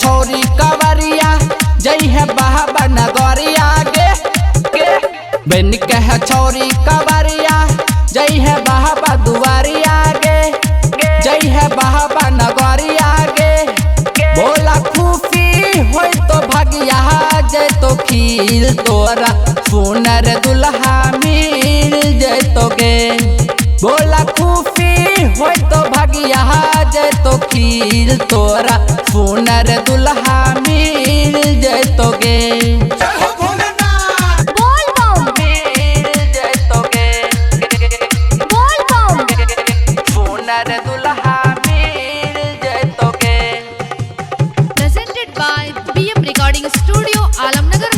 छोरी कवरिया जई है बाबा नगरिया गे बन के है छोरी कवरिया जई है बाबा दुआरिया गे जई है बाबा नगरिया गे बोला खूफी होय तो भगिया जय तो खील तोरा सुनर दुल्हा मिल जय तो गे बोला खूफी होय तो भगिया जय तो खील तोरा सुनर दुल्हा मिल जय तो गे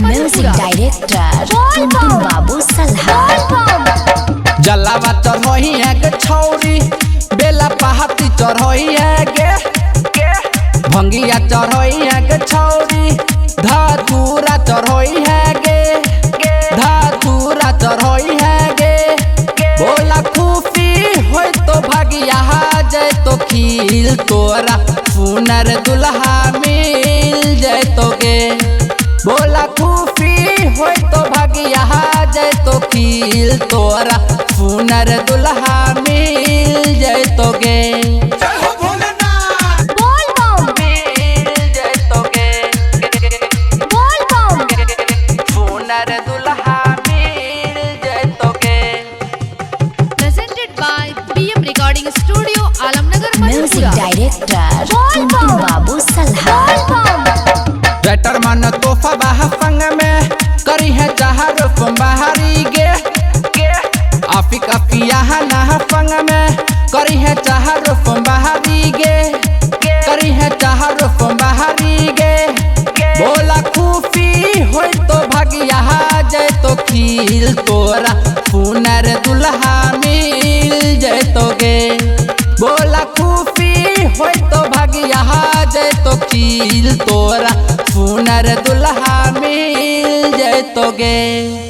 म्यूजिक डायरेक्टर बाबू सलहा जलावा चढ़ोही है के छौरी बेला पहाती चढ़ोही है गे भंगिया चढ़ोही है के छौरी धतूरा चढ़ोही है गे धतूरा चढ़ोही है गे बोला खूफी होय तो भगिया जय तो खील तोरा सुनर दुल्हा मिल जय तो गे बोला खूफी होय तो भगिया जय तो खील तोरा सुनर दुल्हा मिल जय तो गे म्यूजिक डायरेक्टर बाबू सलहा बेटर मन तोहफा बाहा संग में करी है चाहर बाहरी गे आफिक अफिया ना संग में करी है चाहर बाहरी गे करी है चाहर बाहरी गे बोला खूफी होय तो भगिया जय तो खील तोरा सुनर दुल्हा मिल जय तो गे बोला खूफी होय तो भगिया जय तो खील तोरा सुनर दुल्हा मिल जय तो गे।